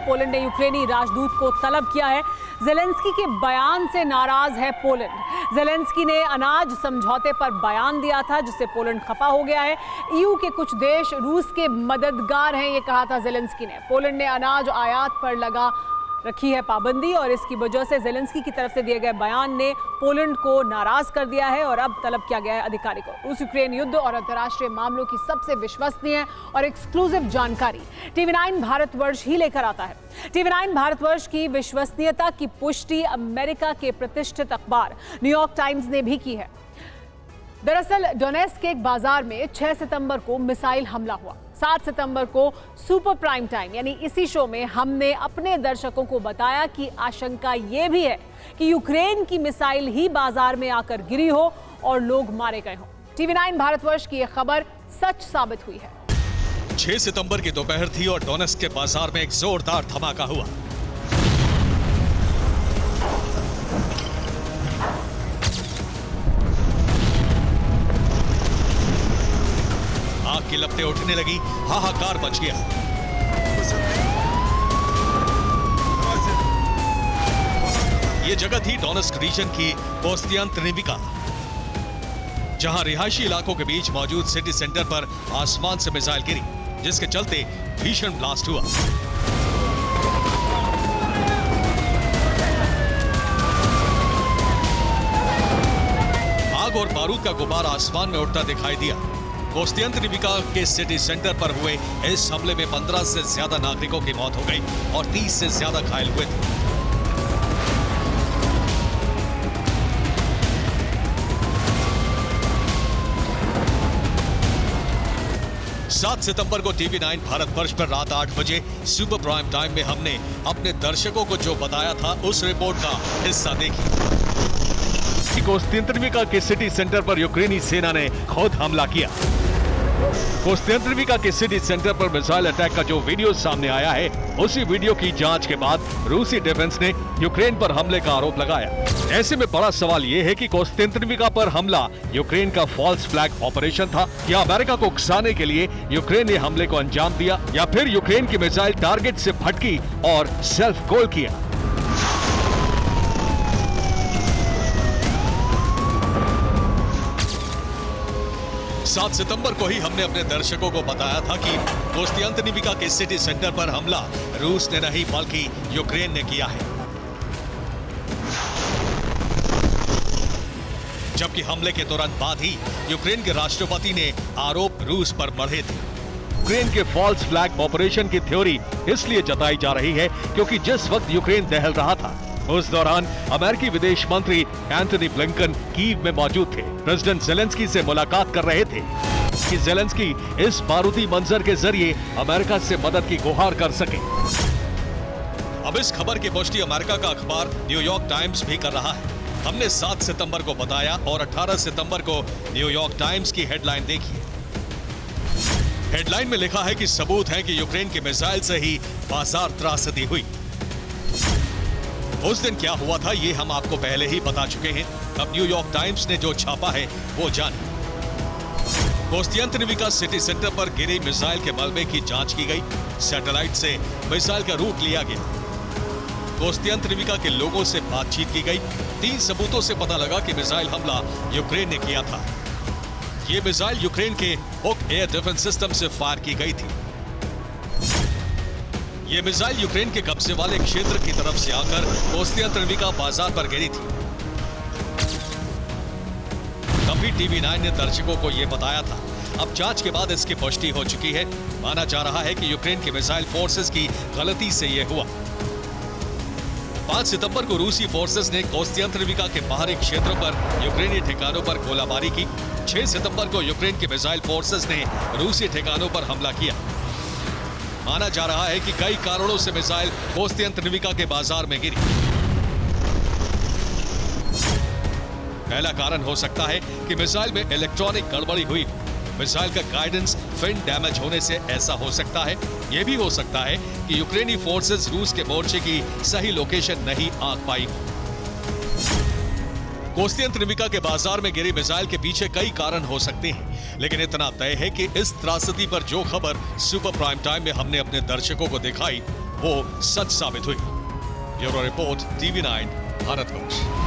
Poland ने यूक्रेनी राजदूत को तलब किया है। ज़ेलेंस्की के बयान से नाराज है पोलैंड। ज़ेलेंस्की ने अनाज समझौते पर बयान दिया था, जिससे पोलैंड खफा हो गया है। ईयू के कुछ देश रूस के मददगार हैं, ये कहा था ज़ेलेंस्की ने। पोलैंड ने अनाज आयात पर लगा रखी है पाबंदी और इसकी वजह से ज़ेलेंस्की की तरफ से दिए गए बयान ने पोलैंड को नाराज कर दिया है और अब तलब किया गया है अधिकारी को। रूस यूक्रेन युद्ध और अंतर्राष्ट्रीय मामलों की सबसे विश्वसनीय और एक्सक्लूसिव जानकारी TV9 भारतवर्ष ही लेकर आता है। TV9 भारतवर्ष की विश्वसनीयता की पुष्टि अमेरिका के प्रतिष्ठित अखबार न्यूयॉर्क टाइम्स ने भी की है। दरअसल डोनेट्स्क के एक बाजार में 6 सितंबर को मिसाइल हमला हुआ। 7 सितंबर को सुपर प्राइम टाइम यानी इसी शो में हमने अपने दर्शकों को बताया कि आशंका ये भी है कि यूक्रेन की मिसाइल ही बाजार में आकर गिरी हो और लोग मारे गए हों। TV9 भारतवर्ष की यह खबर सच साबित हुई है। 6 सितंबर की दोपहर थी और डोनेट्स्क के बाजार में एक जोरदार धमाका हुआ। आग की लपटें उठने लगी, हाहाकार मच गया। ये जगह थी डोनेट्स्क रीजन की कोस्तियांत्निविका, जहां रिहायशी इलाकों के बीच मौजूद सिटी सेंटर पर आसमान से मिसाइल गिरी, जिसके चलते भीषण ब्लास्ट हुआ। आग और बारूद का गुब्बारा आसमान में उड़ता दिखाई दिया। कोस्तियांत्निविका के सिटी सेंटर पर हुए इस हमले में 15 से ज्यादा नागरिकों की मौत हो गई और 30 से ज्यादा घायल हुए थे। सात सितंबर को TV9 भारतवर्ष पर रात 8 बजे सुपर प्राइम टाइम में हमने अपने दर्शकों को जो बताया था उस रिपोर्ट का हिस्सा देखिए। कोस्तियांत्निविका के सिटी सेंटर पर यूक्रेनी सेना ने खुद हमला किया। कोस्तियांत्निविका के सिटी सेंटर पर मिसाइल अटैक का जो वीडियो सामने आया है, उसी वीडियो की जांच के बाद रूसी डिफेंस ने यूक्रेन पर हमले का आरोप लगाया। ऐसे में बड़ा सवाल यह है कि कोस्तियांत्निविका पर हमला यूक्रेन का फॉल्स फ्लैग ऑपरेशन था या अमेरिका को उकसाने के लिए यूक्रेन ने हमले को अंजाम दिया या फिर यूक्रेन की मिसाइल टारगेट से भटकी और सेल्फ गोल किया। 7 सितंबर को ही हमने अपने दर्शकों को बताया था कि कोस्तियांत्निविका के सिटी सेंटर पर हमला रूस ने नहीं बल्कि यूक्रेन ने किया है, जबकि हमले के तुरंत बाद ही यूक्रेन के राष्ट्रपति ने आरोप रूस पर मढ़े थे। यूक्रेन के फॉल्स फ्लैग ऑपरेशन की थ्योरी इसलिए जताई जा रही है क्योंकि जिस वक्त यूक्रेन दहल रहा था उस दौरान अमेरिकी विदेश मंत्री एंटनी ब्लिंकन कीव में मौजूद थे। प्रेसिडेंट ज़ेलेंस्की से मुलाकात कर रहे थे कि ज़ेलेंस्की इस बारूदी मंजर के जरिए अमेरिका से मदद की गुहार कर सके। अब इस खबर की पुष्टि अमेरिका का अखबार न्यूयॉर्क टाइम्स भी कर रहा है। हमने 7 सितंबर को बताया और 18 सितंबर को न्यूयॉर्क टाइम्स की हेडलाइन देखिए। हेडलाइन में लिखा है कि सबूत है कि यूक्रेन की मिसाइल से ही बाजार त्रासदी हुई। उस दिन क्या हुआ था ये हम आपको पहले ही बता चुके हैं। अब न्यूयॉर्क टाइम्स ने जो छापा है वो जानिए। कोस्तियांत्निविका सिटी सेंटर पर गिरी मिसाइल के मलबे की जांच की गई। सैटेलाइट से मिसाइल का रूट लिया गया। कोस्तियांत्निविका के लोगों से बातचीत की गई। 3 सबूतों से पता लगा कि मिसाइल हमला यूक्रेन ने किया था। ये मिसाइल यूक्रेन के हुक एयर डिफेंस सिस्टम से फायर की गई थी। ये मिसाइल यूक्रेन के कब्जे वाले क्षेत्र की तरफ से आकर कोस्तियांत्निविका बाजार पर गिरी थी। तभी TV9 ने दर्शकों को यह बताया था। अब जांच के बाद इसकी पुष्टि हो चुकी है। माना जा रहा है कि यूक्रेन की मिसाइल फोर्सेस की गलती से यह हुआ। 5 सितंबर को रूसी फोर्सेस ने कोस्तियांत्निविका के बाहरी क्षेत्रों पर यूक्रेनी ठिकानों पर गोलाबारी की। 6 सितंबर को यूक्रेन की मिसाइल फोर्सेस ने रूसी ठिकानों पर हमला किया। माना जा रहा है कि कई कारणों से मिसाइल कोस्तियांत्निविका के बाजार में गिरी। पहला कारण हो सकता है कि मिसाइल में इलेक्ट्रॉनिक गड़बड़ी हुई। मिसाइल का गाइडेंस फिन डैमेज होने से ऐसा हो सकता है। यह भी हो सकता है कि यूक्रेनी फोर्सेस रूस के मोर्चे की सही लोकेशन नहीं आंक पाई। कोस्तियांत्निविका के बाजार में गिरी मिसाइल के पीछे कई कारण हो सकते हैं, लेकिन इतना तय है कि इस त्रासदी पर जो खबर सुपर प्राइम टाइम में हमने अपने दर्शकों को दिखाई वो सच साबित हुई। Bureau report, TV9 Bharatvarsh.